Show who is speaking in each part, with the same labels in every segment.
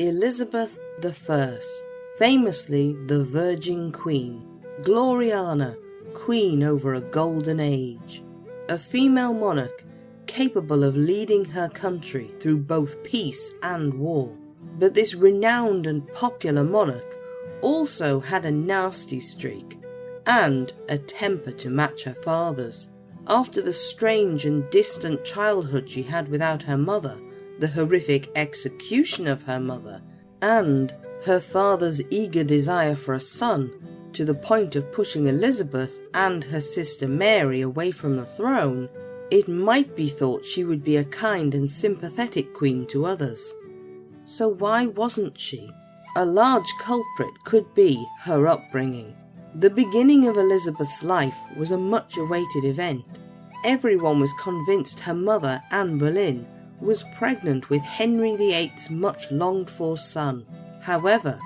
Speaker 1: Elizabeth I, famously the Virgin Queen, Gloriana, queen over a golden age, a female monarch capable of leading her country through both peace and war. But this renowned and popular monarch also had a nasty streak and a temper to match her father's. After the strange and distant childhood she had without her mother, the horrific execution of her mother, and her father's eager desire for a son, to the point of pushing Elizabeth and her sister Mary away from the throne, it might be thought she would be a kind and sympathetic queen to others. So why wasn't she? A large culprit could be her upbringing. The beginning of Elizabeth's life was a much-awaited event. Everyone was convinced her mother, Anne Boleyn, was pregnant with Henry VIII's much-longed-for son. However,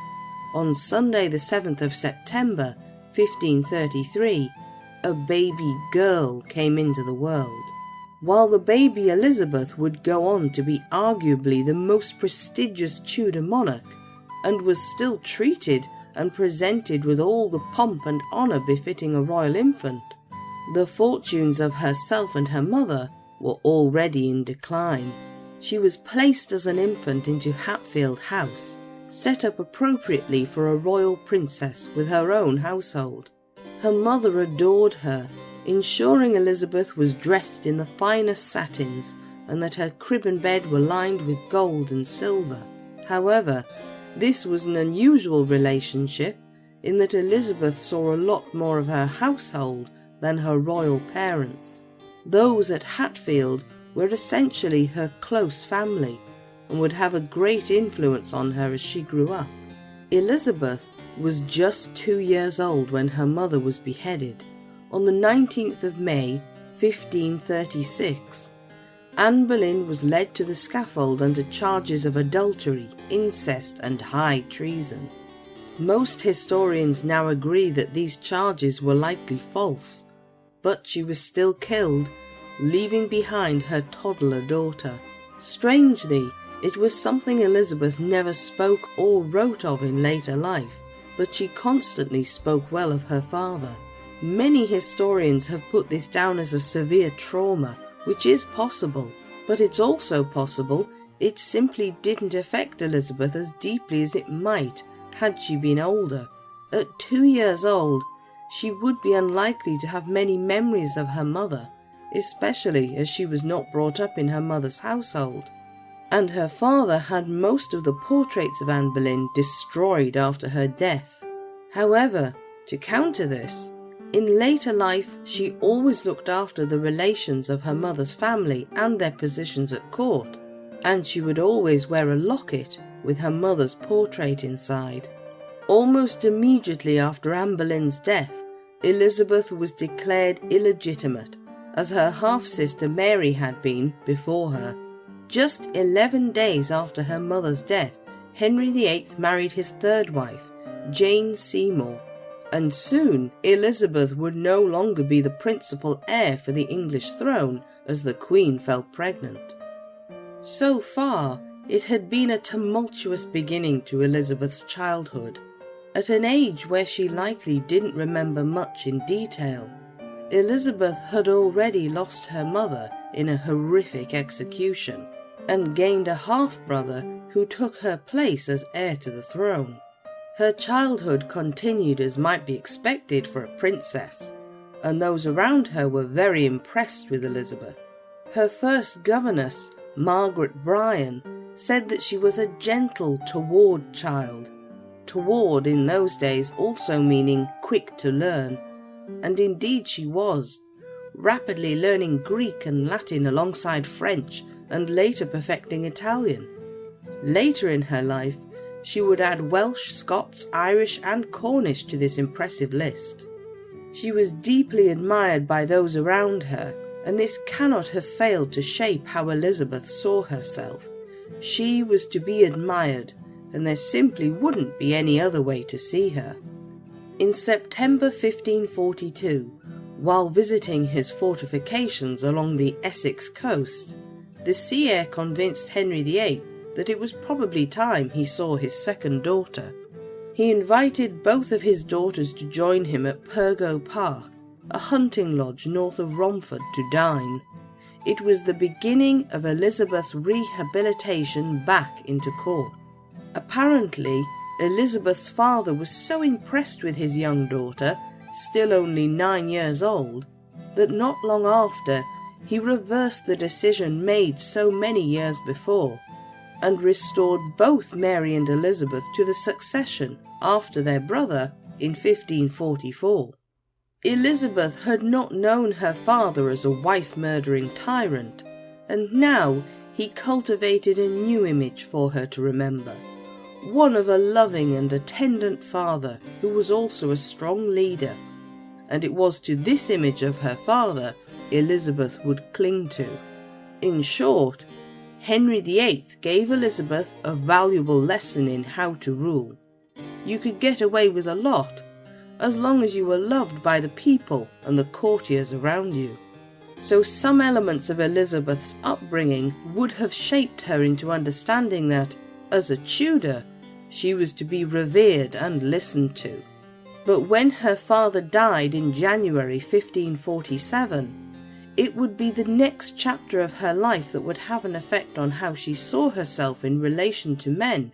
Speaker 1: on Sunday the 7th of September, 1533, a baby girl came into the world. While the baby Elizabeth would go on to be arguably the most prestigious Tudor monarch, and was still treated and presented with all the pomp and honour befitting a royal infant, the fortunes of herself and her mother were already in decline. She was placed as an infant into Hatfield House, set up appropriately for a royal princess with her own household. Her mother adored her, ensuring Elizabeth was dressed in the finest satins and that her crib and bed were lined with gold and silver. However, this was an unusual relationship in that Elizabeth saw a lot more of her household than her royal parents. Those at Hatfield were essentially her close family and would have a great influence on her as she grew up. Elizabeth was just 2 years old when her mother was beheaded. On the 19th of May, 1536, Anne Boleyn was led to the scaffold under charges of adultery, incest and high treason. Most historians now agree that these charges were likely false, but she was still killed, leaving behind her toddler daughter. Strangely, it was something Elizabeth never spoke or wrote of in later life, but she constantly spoke well of her father. Many historians have put this down as a severe trauma, which is possible, but it's also possible it simply didn't affect Elizabeth as deeply as it might had she been older. At 2 years old, she would be unlikely to have many memories of her mother, especially as she was not brought up in her mother's household. And her father had most of the portraits of Anne Boleyn destroyed after her death. However, to counter this, in later life she always looked after the relations of her mother's family and their positions at court, and she would always wear a locket with her mother's portrait inside. Almost immediately after Anne Boleyn's death, Elizabeth was declared illegitimate, as her half-sister Mary had been before her. Just 11 days after her mother's death, Henry VIII married his third wife, Jane Seymour, and soon Elizabeth would no longer be the principal heir for the English throne as the Queen fell pregnant. So far, it had been a tumultuous beginning to Elizabeth's childhood. At an age where she likely didn't remember much in detail, Elizabeth had already lost her mother in a horrific execution, and gained a half-brother who took her place as heir to the throne. Her childhood continued as might be expected for a princess, and those around her were very impressed with Elizabeth. Her first governess, Margaret Bryan, said that she was a gentle, toward child. Toward in those days also meaning quick to learn, and indeed she was, rapidly learning Greek and Latin alongside French, and later perfecting Italian. Later in her life, she would add Welsh, Scots, Irish and Cornish to this impressive list. She was deeply admired by those around her, and this cannot have failed to shape how Elizabeth saw herself. She was to be admired, and there simply wouldn't be any other way to see her. In September 1542, while visiting his fortifications along the Essex coast, the sea heir convinced Henry VIII that it was probably time he saw his second daughter. He invited both of his daughters to join him at Pergo Park, a hunting lodge north of Romford, to dine. It was the beginning of Elizabeth's rehabilitation back into court. Apparently, Elizabeth's father was so impressed with his young daughter, still only 9 years old, that not long after he reversed the decision made so many years before, and restored both Mary and Elizabeth to the succession after their brother in 1544. Elizabeth had not known her father as a wife-murdering tyrant, and now he cultivated a new image for her to remember, one of a loving and attendant father who was also a strong leader, and it was to this image of her father Elizabeth would cling to. In short, Henry VIII gave Elizabeth a valuable lesson in how to rule. You could get away with a lot, as long as you were loved by the people and the courtiers around you. So some elements of Elizabeth's upbringing would have shaped her into understanding that, as a Tudor, she was to be revered and listened to. But when her father died in January 1547, it would be the next chapter of her life that would have an effect on how she saw herself in relation to men,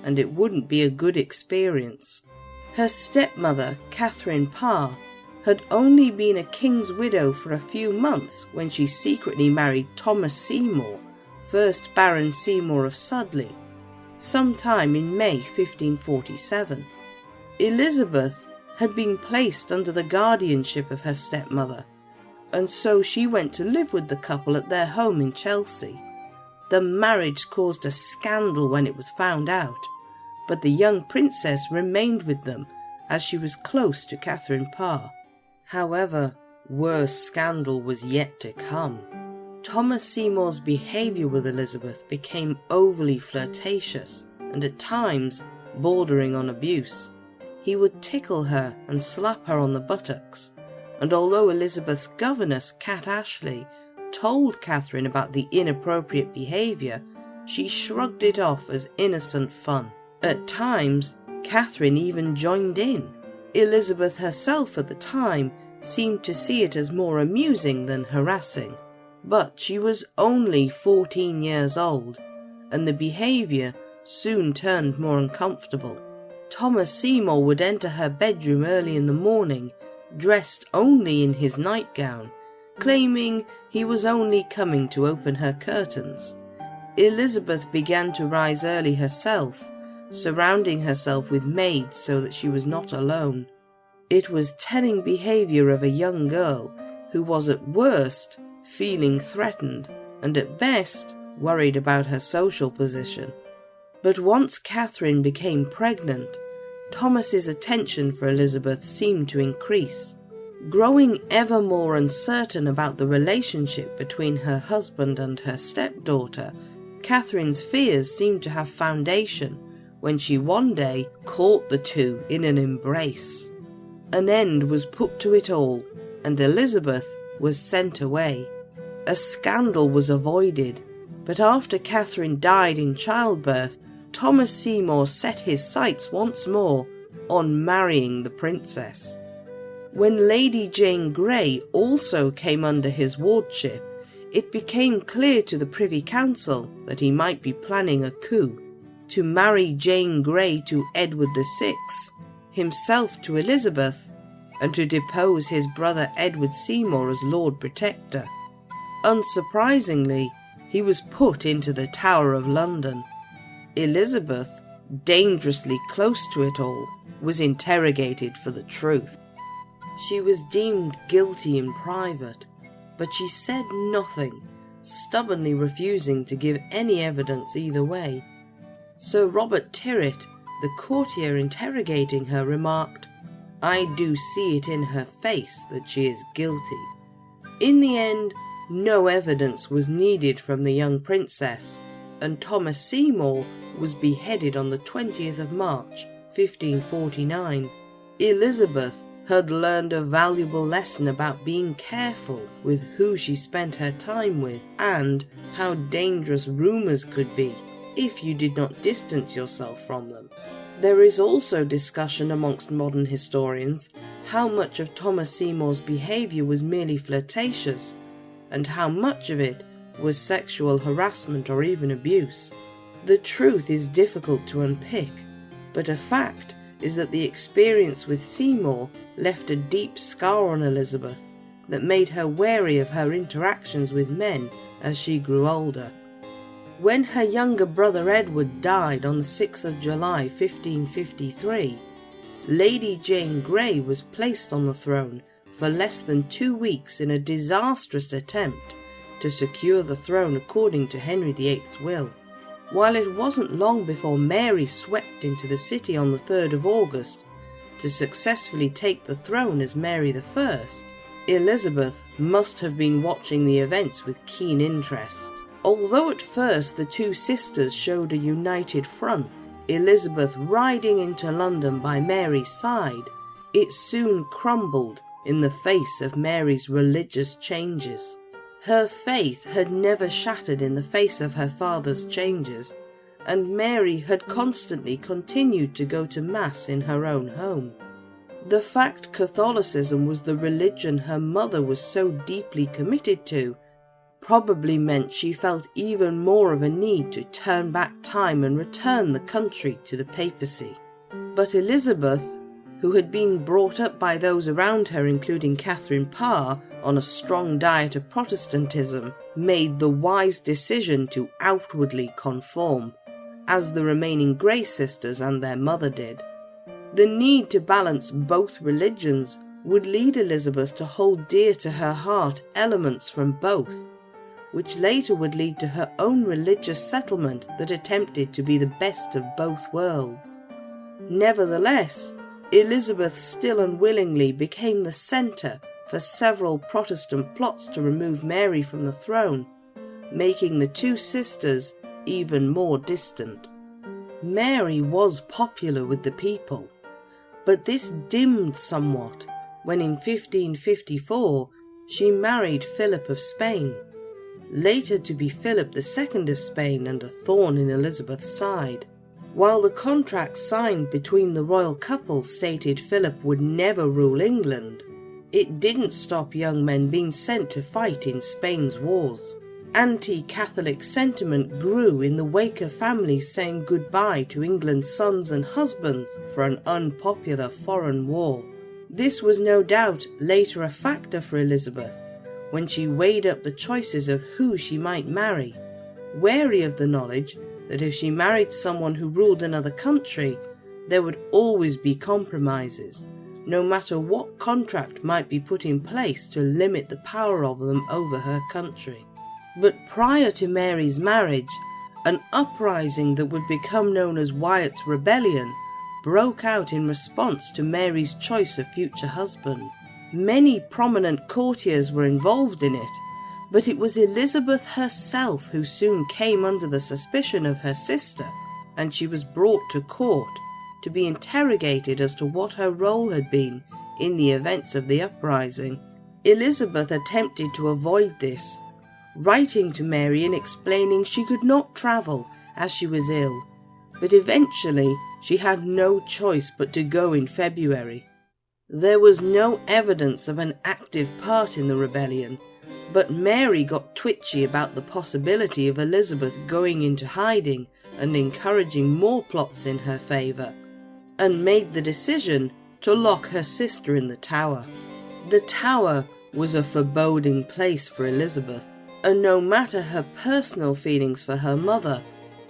Speaker 1: and it wouldn't be a good experience. Her stepmother, Catherine Parr, had only been a king's widow for a few months when she secretly married Thomas Seymour, 1st Baron Seymour of Dudley, sometime in May 1547. Elizabeth had been placed under the guardianship of her stepmother, and so she went to live with the couple at their home in Chelsea. The marriage caused a scandal when it was found out, but the young princess remained with them as she was close to Catherine Parr. However, worse scandal was yet to come. Thomas Seymour's behaviour with Elizabeth became overly flirtatious and at times bordering on abuse. He would tickle her and slap her on the buttocks, and although Elizabeth's governess, Cat Ashley, told Catherine about the inappropriate behaviour, she shrugged it off as innocent fun. At times, Catherine even joined in. Elizabeth herself at the time seemed to see it as more amusing than harassing, but she was only 14 years old, and the behaviour soon turned more uncomfortable. Thomas Seymour would enter her bedroom early in the morning, dressed only in his nightgown, claiming he was only coming to open her curtains. Elizabeth began to rise early herself, surrounding herself with maids so that she was not alone. It was telling behaviour of a young girl who was at worst feeling threatened and at best worried about her social position. But once Catherine became pregnant, Thomas's attention for Elizabeth seemed to increase. Growing ever more uncertain about the relationship between her husband and her stepdaughter, Catherine's fears seemed to have foundation when she one day caught the two in an embrace. An end was put to it all, and Elizabeth was sent away. A scandal was avoided, but after Catherine died in childbirth, Thomas Seymour set his sights once more on marrying the princess. When Lady Jane Grey also came under his wardship, it became clear to the Privy Council that he might be planning a coup, to marry Jane Grey to Edward VI, himself to Elizabeth, and to depose his brother Edward Seymour as Lord Protector. Unsurprisingly, he was put into the Tower of London. Elizabeth, dangerously close to it all, was interrogated for the truth. She was deemed guilty in private, but she said nothing, stubbornly refusing to give any evidence either way. Sir Robert Tyrwhitt, the courtier interrogating her, remarked, "I do see it in her face that she is guilty." In the end, no evidence was needed from the young princess, and Thomas Seymour was beheaded on the 20th of March, 1549. Elizabeth had learned a valuable lesson about being careful with who she spent her time with and how dangerous rumours could be. if you did not distance yourself from them. There is also discussion amongst modern historians how much of Thomas Seymour's behaviour was merely flirtatious, and how much of it was sexual harassment or even abuse. The truth is difficult to unpick, but a fact is that the experience with Seymour left a deep scar on Elizabeth that made her wary of her interactions with men as she grew older. When her younger brother Edward died on the 6th of July 1553, Lady Jane Grey was placed on the throne for less than 2 weeks in a disastrous attempt to secure the throne according to Henry VIII's will. While it wasn't long before Mary swept into the city on the 3rd of August to successfully take the throne as Mary I, Elizabeth must have been watching the events with keen interest. Although at first the two sisters showed a united front, Elizabeth riding into London by Mary's side, it soon crumbled in the face of Mary's religious changes. Her faith had never shattered in the face of her father's changes, and Mary had constantly continued to go to Mass in her own home. The fact Catholicism was the religion her mother was so deeply committed to probably meant she felt even more of a need to turn back time and return the country to the papacy. But Elizabeth, who had been brought up by those around her, including Catherine Parr, on a strong diet of Protestantism, made the wise decision to outwardly conform, as the remaining Grey sisters and their mother did. The need to balance both religions would lead Elizabeth to hold dear to her heart elements from both, which later would lead to her own religious settlement that attempted to be the best of both worlds. Nevertheless, Elizabeth still unwillingly became the centre for several Protestant plots to remove Mary from the throne, making the two sisters even more distant. Mary was popular with the people, but this dimmed somewhat when in 1554 she married Philip of Spain, later to be Philip II of Spain and a thorn in Elizabeth's side. While the contract signed between the royal couple stated Philip would never rule England, it didn't stop young men being sent to fight in Spain's wars. Anti-Catholic sentiment grew in the wake of families saying goodbye to England's sons and husbands for an unpopular foreign war. This was no doubt later a factor for Elizabeth when she weighed up the choices of who she might marry, wary of the knowledge that if she married someone who ruled another country, there would always be compromises, no matter what contract might be put in place to limit the power of them over her country. But prior to Mary's marriage, an uprising that would become known as Wyatt's Rebellion broke out in response to Mary's choice of future husband. Many prominent courtiers were involved in it, but it was Elizabeth herself who soon came under the suspicion of her sister, and she was brought to court to be interrogated as to what her role had been in the events of the uprising. Elizabeth attempted to avoid this, writing to Mary and explaining she could not travel as she was ill, but eventually she had no choice but to go in February. There was no evidence of an active part in the rebellion, but Mary got twitchy about the possibility of Elizabeth going into hiding and encouraging more plots in her favour, and made the decision to lock her sister in the Tower. The Tower was a foreboding place for Elizabeth, and no matter her personal feelings for her mother,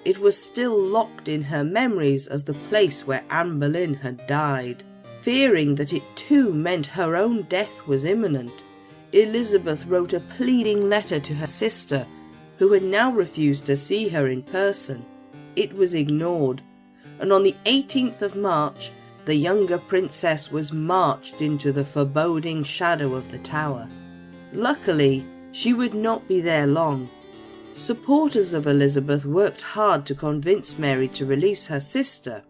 Speaker 1: it was still locked in her memories as the place where Anne Boleyn had died. Fearing that it too meant her own death was imminent, Elizabeth wrote a pleading letter to her sister, who had now refused to see her in person. It was ignored, and on the 18th of March, the younger princess was marched into the foreboding shadow of the Tower. Luckily, she would not be there long. Supporters of Elizabeth worked hard to convince Mary to release her sister,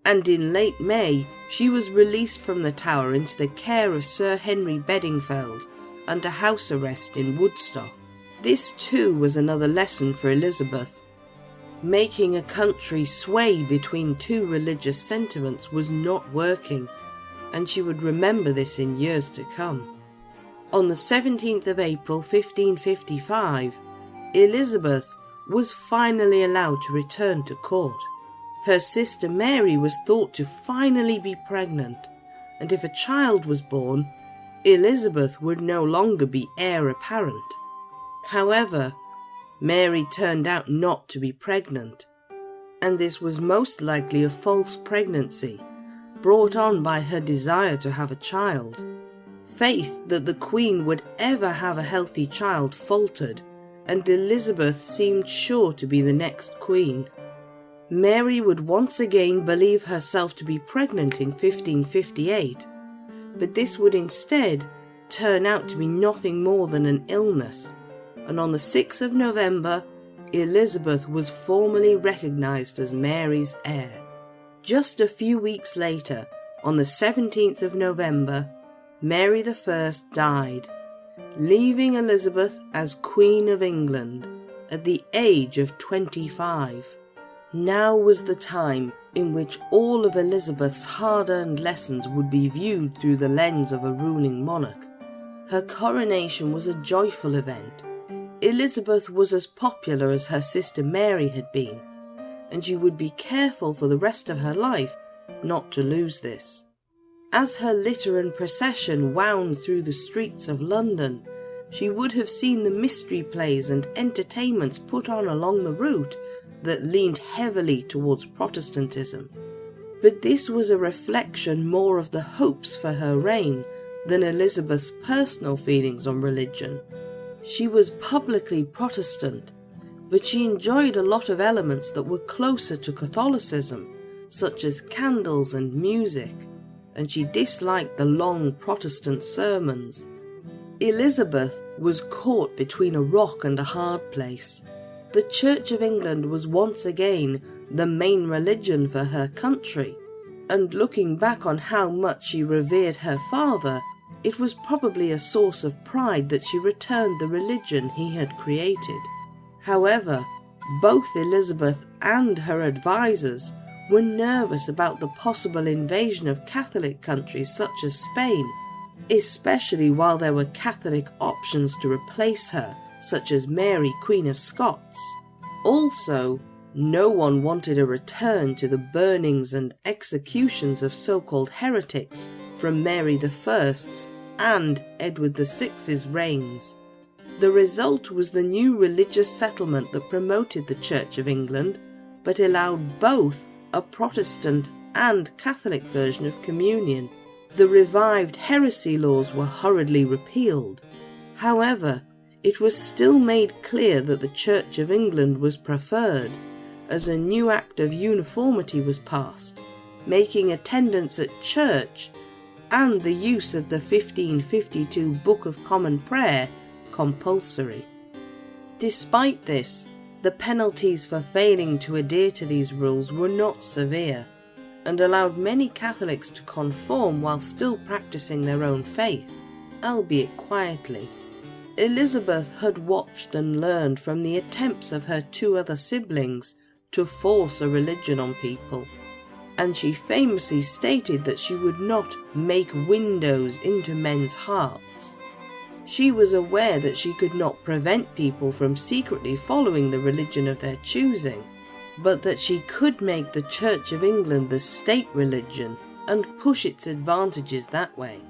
Speaker 1: and in late May she was released from the Tower into the care of Sir Henry Bedingfeld under house arrest in Woodstock. This too was another lesson for Elizabeth. Making a country sway between two religious sentiments was not working, and she would remember this in years to come. On the 17th of April 1555, Elizabeth was finally allowed to return to court. Her sister Mary was thought to finally be pregnant, and if a child was born, Elizabeth would no longer be heir apparent. However, Mary turned out not to be pregnant, and this was most likely a false pregnancy, brought on by her desire to have a child. Faith that the Queen would ever have a healthy child faltered, and Elizabeth seemed sure to be the next Queen. Mary would once again believe herself to be pregnant in 1558, but this would instead turn out to be nothing more than an illness, and on the 6th of November, Elizabeth was formally recognised as Mary's heir. Just a few weeks later, on the 17th of November, Mary I died, leaving Elizabeth as Queen of England at the age of 25. Now was the time in which all of Elizabeth's hard-earned lessons would be viewed through the lens of a ruling monarch. Her coronation was a joyful event. Elizabeth was as popular as her sister Mary had been, and she would be careful for the rest of her life not to lose this. As her litter and procession wound through the streets of London, she would have seen the mystery plays and entertainments put on along the route that leaned heavily towards Protestantism. But this was a reflection more of the hopes for her reign than Elizabeth's personal feelings on religion. She was publicly Protestant, but she enjoyed a lot of elements that were closer to Catholicism, such as candles and music, and she disliked the long Protestant sermons. Elizabeth was caught between a rock and a hard place. The Church of England was once again the main religion for her country, and looking back on how much she revered her father, it was probably a source of pride that she returned the religion he had created. However, both Elizabeth and her advisors were nervous about the possible invasion of Catholic countries such as Spain, especially while there were Catholic options to replace her, such as Mary, Queen of Scots. Also, no one wanted a return to the burnings and executions of so-called heretics from Mary I's and Edward VI's reigns. The result was the new religious settlement that promoted the Church of England, but allowed both a Protestant and Catholic version of communion. The revived heresy laws were hurriedly repealed. However, it was still made clear that the Church of England was preferred, as a new Act of Uniformity was passed, making attendance at church and the use of the 1552 Book of Common Prayer compulsory. Despite this, the penalties for failing to adhere to these rules were not severe, and allowed many Catholics to conform while still practicing their own faith, albeit quietly. Elizabeth had watched and learned from the attempts of her two other siblings to force a religion on people, and she famously stated that she would not make windows into men's hearts. She was aware that she could not prevent people from secretly following the religion of their choosing, but that she could make the Church of England the state religion and push its advantages that way.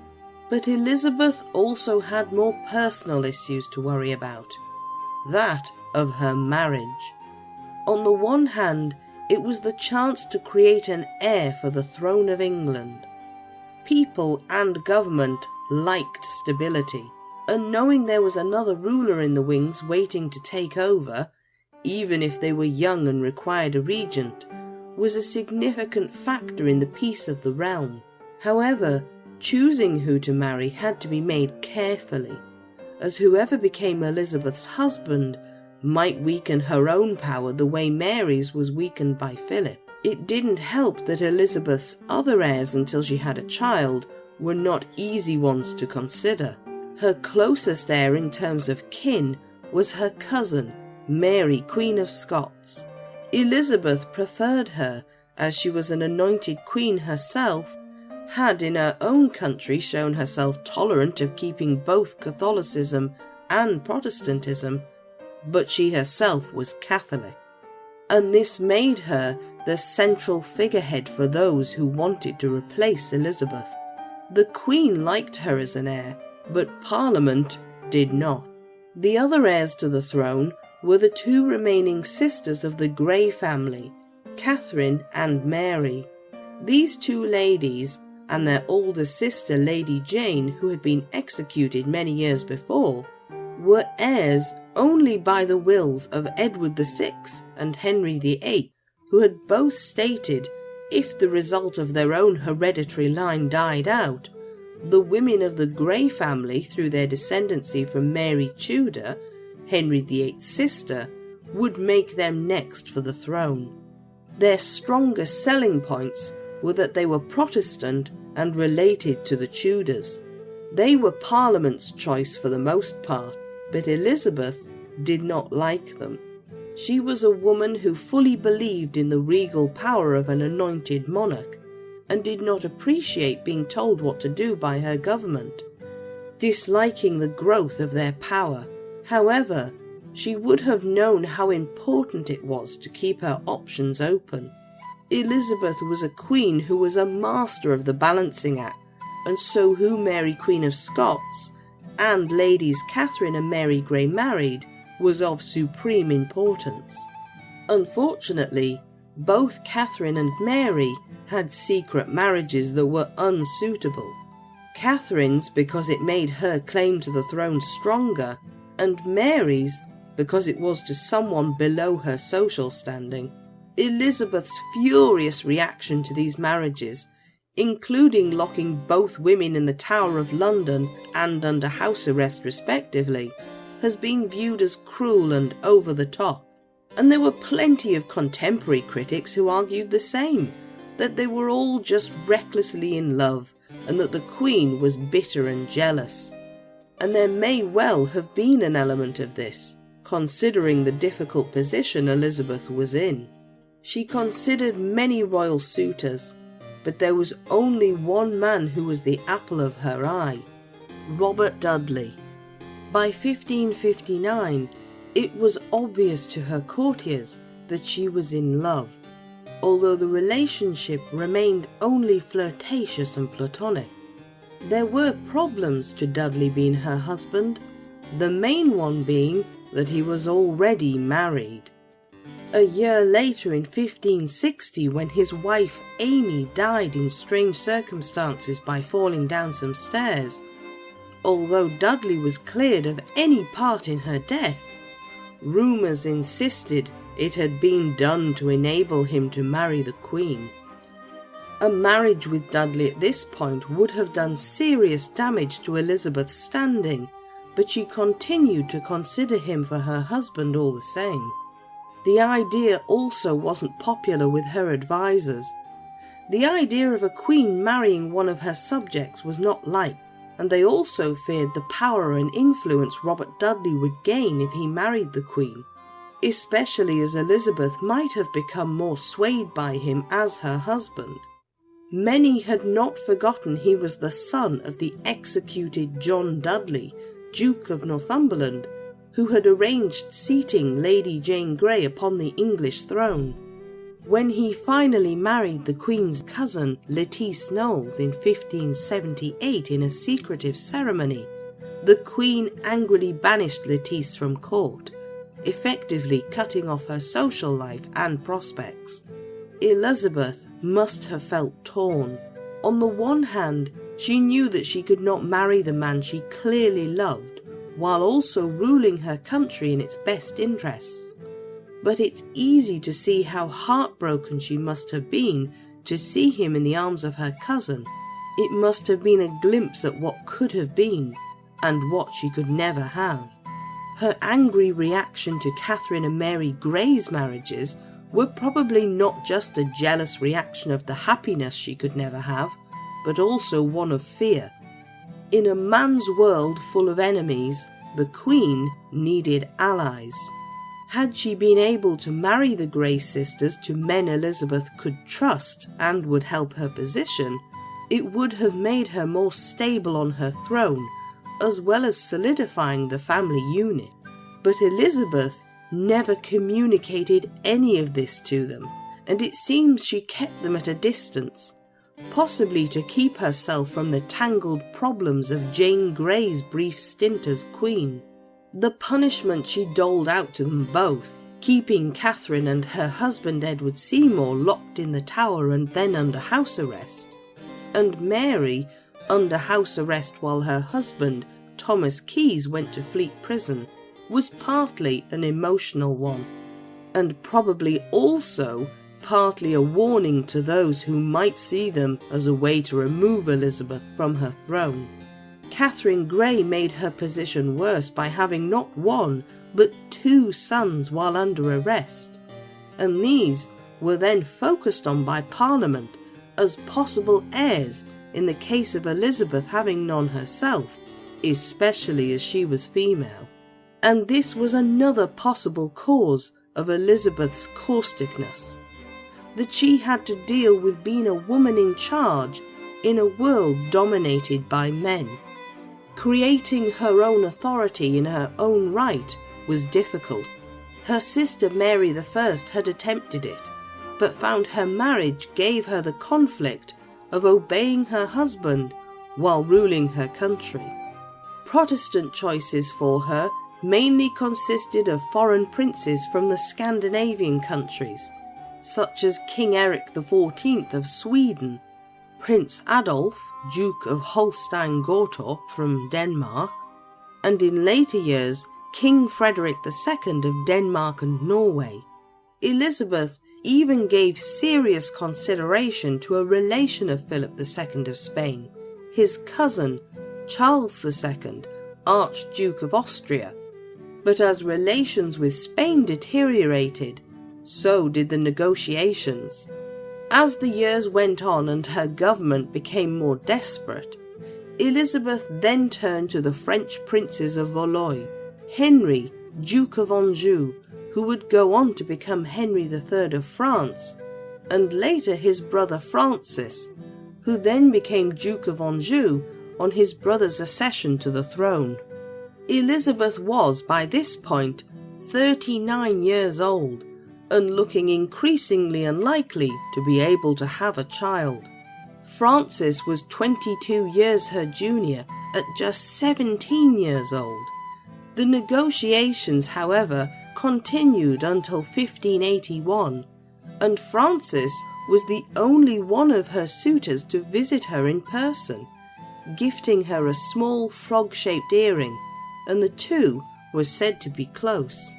Speaker 1: But Elizabeth also had more personal issues to worry about, that of her marriage. On the one hand, it was the chance to create an heir for the throne of England. People and government liked stability, and knowing there was another ruler in the wings waiting to take over, even if they were young and required a regent, was a significant factor in the peace of the realm. However, choosing who to marry had to be made carefully, as whoever became Elizabeth's husband might weaken her own power the way Mary's was weakened by Philip. It didn't help that Elizabeth's other heirs until she had a child were not easy ones to consider. Her closest heir in terms of kin was her cousin, Mary, Queen of Scots, Elizabeth preferred her, as she was an anointed queen herself, had in her own country shown herself tolerant of keeping both Catholicism and Protestantism, but she herself was Catholic, and this made her the central figurehead for those who wanted to replace Elizabeth. The Queen liked her as an heir, but Parliament did not. The other heirs to the throne were the two remaining sisters of the Grey family, Catherine and Mary. These two ladies, and their older sister Lady Jane, who had been executed many years before, were heirs only by the wills of Edward VI and Henry VIII, who had both stated, if the result of their own hereditary line died out, the women of the Grey family, through their descendancy from Mary Tudor, Henry VIII's sister, would make them next for the throne. Their strongest selling points were that they were Protestant and related to the Tudors. They were Parliament's choice for the most part, but Elizabeth did not like them. She was a woman who fully believed in the regal power of an anointed monarch, and did not appreciate being told what to do by her government, disliking the growth of their power. However, she would have known how important it was to keep her options open. Elizabeth was a queen who was a master of the balancing act, and so who Mary Queen of Scots and Ladies Catherine and Mary Grey married was of supreme importance. Unfortunately, both Catherine and Mary had secret marriages that were unsuitable. Catherine's because it made her claim to the throne stronger, and Mary's because it was to someone below her social standing. Elizabeth's furious reaction to these marriages, including locking both women in the Tower of London and under house arrest respectively, has been viewed as cruel and over the top, and there were plenty of contemporary critics who argued the same, that they were all just recklessly in love and that the Queen was bitter and jealous. And there may well have been an element of this, considering the difficult position Elizabeth was in. She considered many royal suitors, but there was only one man who was the apple of her eye, Robert Dudley. By 1559, it was obvious to her courtiers that she was in love, although the relationship remained only flirtatious and platonic. There were problems to Dudley being her husband, the main one being that he was already married. A year later, in 1560, when his wife Amy died in strange circumstances by falling down some stairs, although Dudley was cleared of any part in her death, rumours insisted it had been done to enable him to marry the Queen. A marriage with Dudley at this point would have done serious damage to Elizabeth's standing, but she continued to consider him for her husband all the same. The idea also wasn't popular with her advisers. The idea of a queen marrying one of her subjects was not liked, and they also feared the power and influence Robert Dudley would gain if he married the Queen, especially as Elizabeth might have become more swayed by him as her husband. Many had not forgotten he was the son of the executed John Dudley, Duke of Northumberland, who had arranged seating Lady Jane Grey upon the English throne. When he finally married the Queen's cousin Lettice Knowles in 1578 in a secretive ceremony, the Queen angrily banished Lettice from court, effectively cutting off her social life and prospects. Elizabeth must have felt torn. On the one hand, she knew that she could not marry the man she clearly loved, while also ruling her country in its best interests. But it's easy to see how heartbroken she must have been to see him in the arms of her cousin. It must have been a glimpse at what could have been, and what she could never have. Her angry reaction to Catherine and Mary Grey's marriages were probably not just a jealous reaction of the happiness she could never have, but also one of fear. In a man's world full of enemies, the Queen needed allies. Had she been able to marry the Grey sisters to men Elizabeth could trust and would help her position, it would have made her more stable on her throne, as well as solidifying the family unit. But Elizabeth never communicated any of this to them, and it seems she kept them at a distance, possibly to keep herself from the tangled problems of Jane Grey's brief stint as queen. The punishment she doled out to them both, keeping Catherine and her husband Edward Seymour locked in the Tower and then under house arrest, and Mary under house arrest while her husband, Thomas Keyes, went to Fleet Prison, was partly an emotional one, and probably also partly a warning to those who might see them as a way to remove Elizabeth from her throne. Catherine Grey made her position worse by having not one but 2 sons while under arrest, and these were then focused on by Parliament as possible heirs in the case of Elizabeth having none herself, especially as she was female. And this was another possible cause of Elizabeth's causticness, that she had to deal with being a woman in charge in a world dominated by men. Creating her own authority in her own right was difficult. Her sister Mary I had attempted it, but found her marriage gave her the conflict of obeying her husband while ruling her country. Protestant choices for her mainly consisted of foreign princes from the Scandinavian countries, such as King Eric XIV of Sweden, Prince Adolf, Duke of Holstein-Gottorp from Denmark, and in later years King Frederick II of Denmark and Norway. Elizabeth even gave serious consideration to a relation of Philip II of Spain, his cousin Charles II, Archduke of Austria. But as relations with Spain deteriorated, so did the negotiations. As the years went on and her government became more desperate, Elizabeth then turned to the French princes of Valois, Henry, Duke of Anjou, who would go on to become Henry III of France, and later his brother Francis, who then became Duke of Anjou on his brother's accession to the throne. Elizabeth was, by this point, 39 years old, and looking increasingly unlikely to be able to have a child. Francis was 22 years her junior at just 17 years old. The negotiations, however, continued until 1581, and Francis was the only one of her suitors to visit her in person, gifting her a small frog-shaped earring, and the two were said to be close.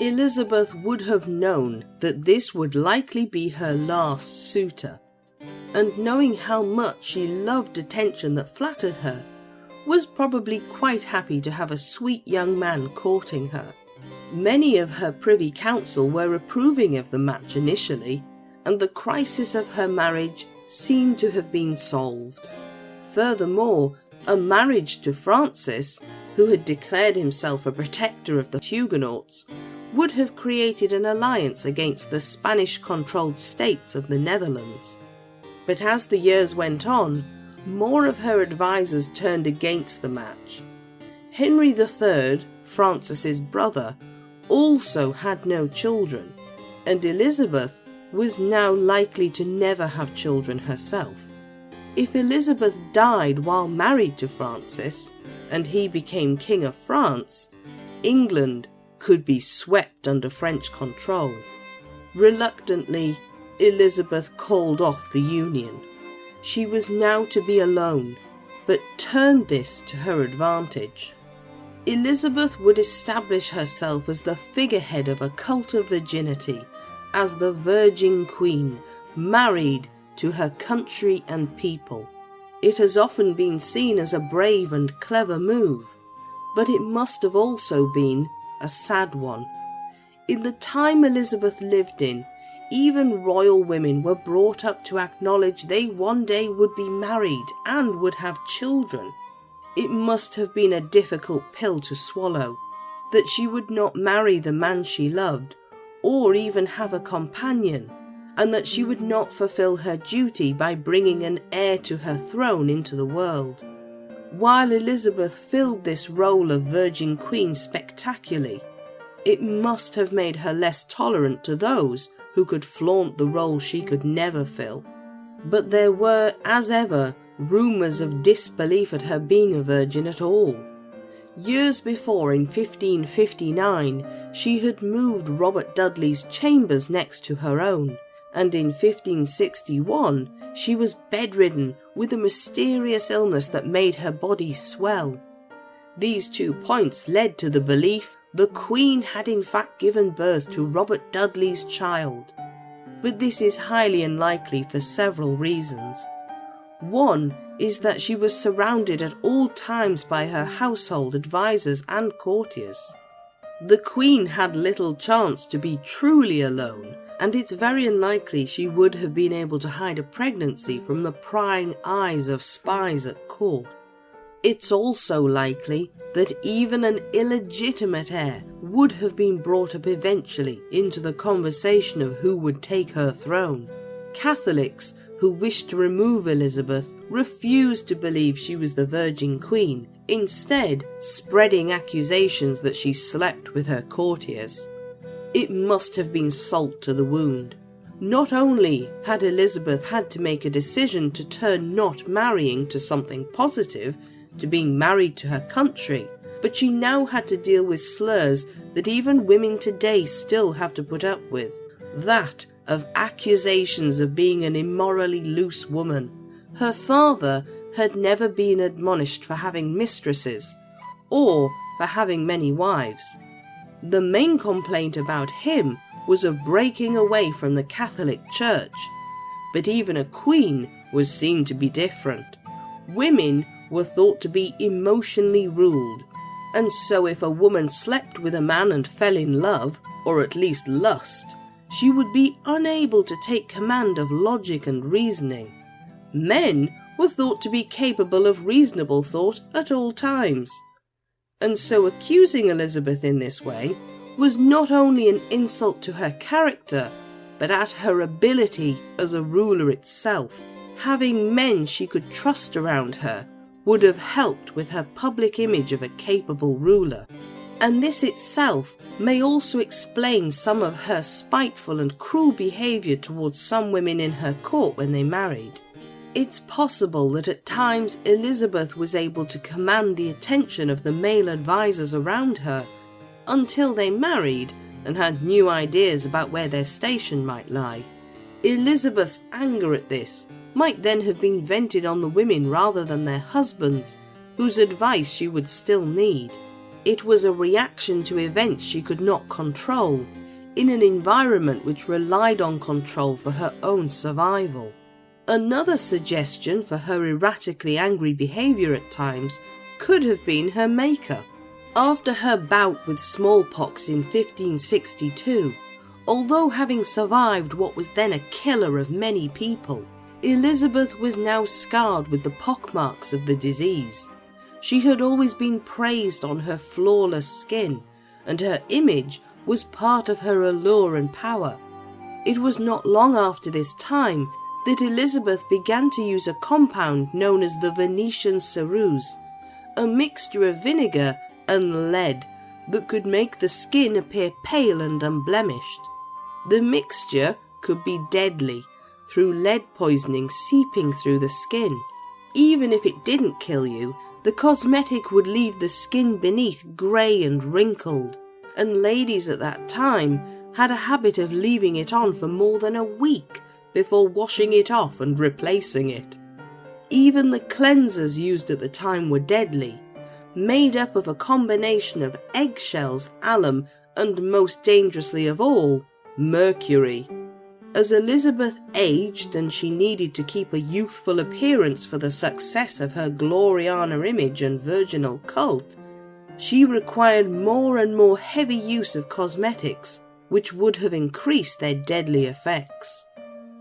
Speaker 1: Elizabeth would have known that this would likely be her last suitor, and knowing how much she loved attention that flattered her, was probably quite happy to have a sweet young man courting her. Many of her privy council were approving of the match initially, and the crisis of her marriage seemed to have been solved. Furthermore, a marriage to Francis, who had declared himself a protector of the Huguenots, would have created an alliance against the Spanish-controlled states of the Netherlands. But as the years went on, more of her advisers turned against the match. Henry III, Francis's brother, also had no children, and Elizabeth was now likely to never have children herself. If Elizabeth died while married to Francis, and he became King of France, England could be swept under French control. Reluctantly, Elizabeth called off the union. She was now to be alone, but turned this to her advantage. Elizabeth would establish herself as the figurehead of a cult of virginity, as the Virgin Queen, married to her country and people. It has often been seen as a brave and clever move, but it must have also been a sad one. In the time Elizabeth lived in, even royal women were brought up to acknowledge they one day would be married and would have children. It must have been a difficult pill to swallow. that she would not marry the man she loved, or even have a companion, and that she would not fulfill her duty by bringing an heir to her throne into the world. While Elizabeth filled this role of Virgin Queen spectacularly, it must have made her less tolerant to those who could flaunt the role she could never fill. But there were, as ever, rumours of disbelief at her being a virgin at all. Years before, in 1559, she had moved Robert Dudley's chambers next to her own, and in 1561 she was bedridden with a mysterious illness that made her body swell. These 2 points led to the belief the Queen had in fact given birth to Robert Dudley's child. But this is highly unlikely for several reasons. One is that she was surrounded at all times by her household advisors and courtiers. The Queen had little chance to be truly alone, and it's very unlikely she would have been able to hide a pregnancy from the prying eyes of spies at court. It's also likely that even an illegitimate heir would have been brought up eventually into the conversation of who would take her throne. Catholics who wished to remove Elizabeth refused to believe she was the Virgin Queen, instead spreading accusations that she slept with her courtiers. It must have been salt to the wound. Not only had Elizabeth had to make a decision to turn not marrying to something positive, to being married to her country, but she now had to deal with slurs that even women today still have to put up with. That of accusations of being an immorally loose woman. Her father had never been admonished for having mistresses, or for having many wives. The main complaint about him was of breaking away from the Catholic Church, but even a queen was seen to be different. Women were thought to be emotionally ruled, and so if a woman slept with a man and fell in love, or at least lust, she would be unable to take command of logic and reasoning. Men were thought to be capable of reasonable thought at all times. And so accusing Elizabeth in this way was not only an insult to her character, but at her ability as a ruler itself. Having men she could trust around her would have helped with her public image of a capable ruler. And this itself may also explain some of her spiteful and cruel behaviour towards some women in her court when they married. It's possible that at times Elizabeth was able to command the attention of the male advisors around her until they married and had new ideas about where their station might lie. Elizabeth's anger at this might then have been vented on the women rather than their husbands, whose advice she would still need. It was a reaction to events she could not control, in an environment which relied on control for her own survival. Another suggestion for her erratically angry behaviour at times could have been her makeup. After her bout with smallpox in 1562, although having survived what was then a killer of many people, Elizabeth was now scarred with the pockmarks of the disease. She had always been praised on her flawless skin, and her image was part of her allure and power. It was not long after this time that Elizabeth began to use a compound known as the Venetian ceruse, a mixture of vinegar and lead that could make the skin appear pale and unblemished. The mixture could be deadly through lead poisoning seeping through the skin. Even if it didn't kill you, the cosmetic would leave the skin beneath grey and wrinkled, and ladies at that time had a habit of leaving it on for more than a week before washing it off and replacing it. Even the cleansers used at the time were deadly, made up of a combination of eggshells, alum, and most dangerously of all, mercury. As Elizabeth aged and she needed to keep a youthful appearance for the success of her Gloriana image and virginal cult, she required more and more heavy use of cosmetics, which would have increased their deadly effects.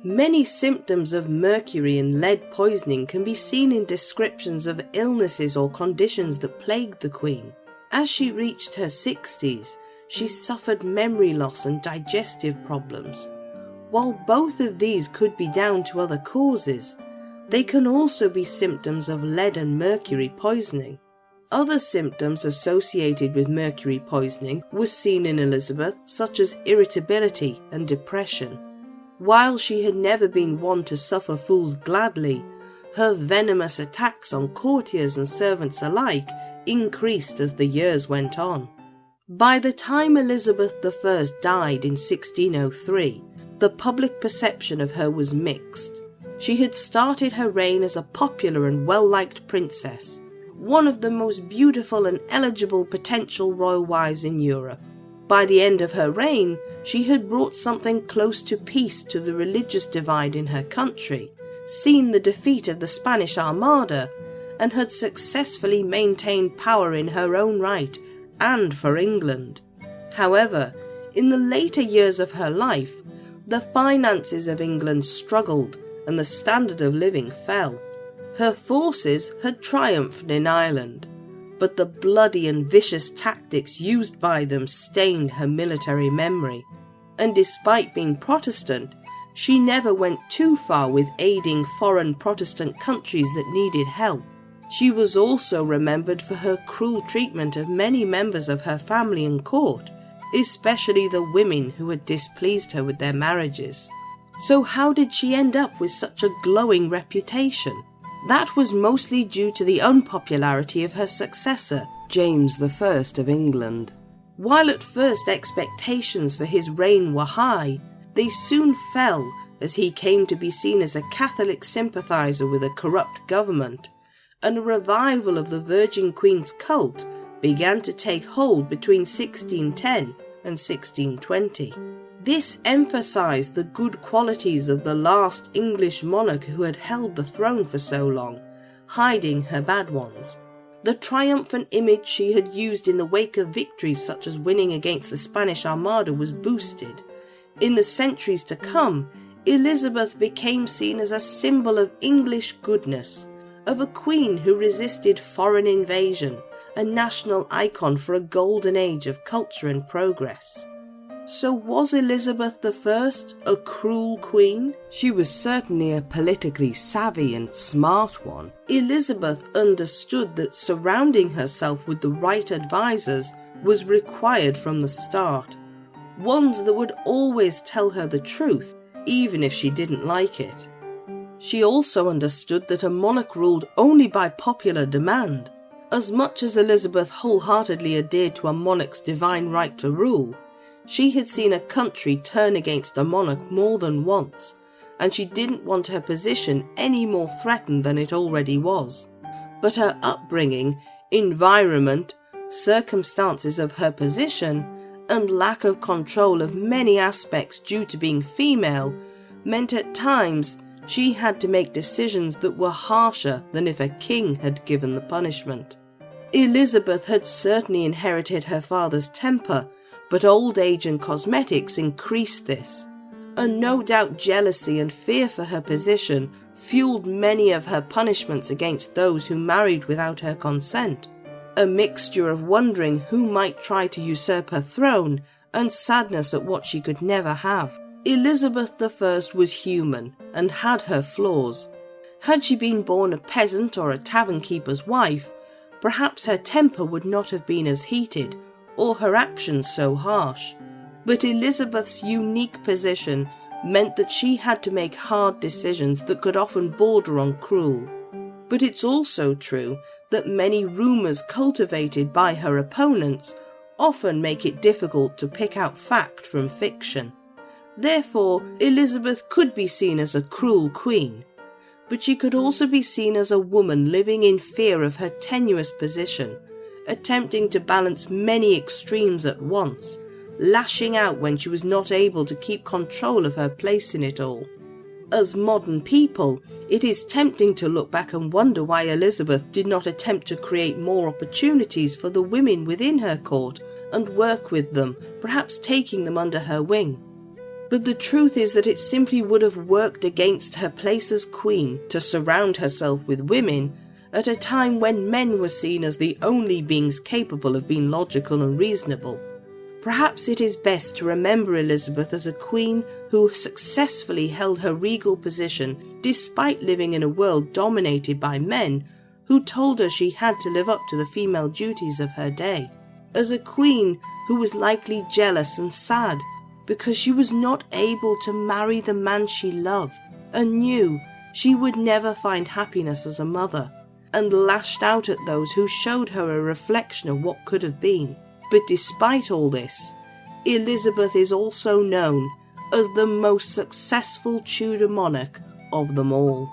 Speaker 1: Many symptoms of mercury and lead poisoning can be seen in descriptions of illnesses or conditions that plagued the Queen, As she reached her 60s, she suffered memory loss and digestive problems. While both of these could be down to other causes, they can also be symptoms of lead and mercury poisoning. Other symptoms associated with mercury poisoning were seen in Elizabeth, such as irritability and depression. While she had never been one to suffer fools gladly, her venomous attacks on courtiers and servants alike increased as the years went on. By the time Elizabeth I died in 1603, the public perception of her was mixed. She had started her reign as a popular and well-liked princess, one of the most beautiful and eligible potential royal wives in Europe. By the end of her reign, she had brought something close to peace to the religious divide in her country, seen the defeat of the Spanish Armada, and had successfully maintained power in her own right and for England. However, in the later years of her life, the finances of England struggled and the standard of living fell. Her forces had triumphed in Ireland, but the bloody and vicious tactics used by them stained her military memory, and despite being Protestant, she never went too far with aiding foreign Protestant countries that needed help. She was also remembered for her cruel treatment of many members of her family and court, especially the women who had displeased her with their marriages. So how did she end up with such a glowing reputation? That was mostly due to the unpopularity of her successor, James I of England. While at first expectations for his reign were high, they soon fell as he came to be seen as a Catholic sympathiser with a corrupt government, and a revival of the Virgin Queen's cult began to take hold between 1610 and 1620. This emphasised the good qualities of the last English monarch who had held the throne for so long, hiding her bad ones. The triumphant image she had used in the wake of victories such as winning against the Spanish Armada was boosted. In the centuries to come, Elizabeth became seen as a symbol of English goodness, of a queen who resisted foreign invasion, a national icon for a golden age of culture and progress. So was Elizabeth I a cruel queen? She was certainly a politically savvy and smart one. Elizabeth understood that surrounding herself with the right advisors was required from the start, ones that would always tell her the truth, even if she didn't like it. She also understood that a monarch ruled only by popular demand. As much as Elizabeth wholeheartedly adhered to a monarch's divine right to rule, she had seen a country turn against a monarch more than once, and she didn't want her position any more threatened than it already was. But her upbringing, environment, circumstances of her position, and lack of control of many aspects due to being female meant at times she had to make decisions that were harsher than if a king had given the punishment. Elizabeth had certainly inherited her father's temper, but old age and cosmetics increased this, and no doubt jealousy and fear for her position fueled many of her punishments against those who married without her consent, a mixture of wondering who might try to usurp her throne and sadness at what she could never have. Elizabeth I was human and had her flaws. Had she been born a peasant or a tavern keeper's wife, perhaps her temper would not have been as heated, or her actions so harsh. But Elizabeth's unique position meant that she had to make hard decisions that could often border on cruel. But it's also true that many rumours cultivated by her opponents often make it difficult to pick out fact from fiction. Therefore, Elizabeth could be seen as a cruel queen, but she could also be seen as a woman living in fear of her tenuous position, attempting to balance many extremes at once, lashing out when she was not able to keep control of her place in it all. As modern people, it is tempting to look back and wonder why Elizabeth did not attempt to create more opportunities for the women within her court and work with them, perhaps taking them under her wing. But the truth is that it simply would have worked against her place as queen to surround herself with women, at a time when men were seen as the only beings capable of being logical and reasonable. Perhaps it is best to remember Elizabeth as a queen who successfully held her regal position despite living in a world dominated by men who told her she had to live up to the female duties of her day. As a queen who was likely jealous and sad because she was not able to marry the man she loved and knew she would never find happiness as a mother, and lashed out at those who showed her a reflection of what could have been. But despite all this, Elizabeth is also known as the most successful Tudor monarch of them all.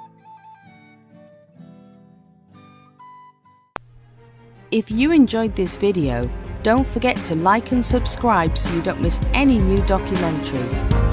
Speaker 1: If you enjoyed this video, don't forget to like and subscribe so you don't miss any new documentaries.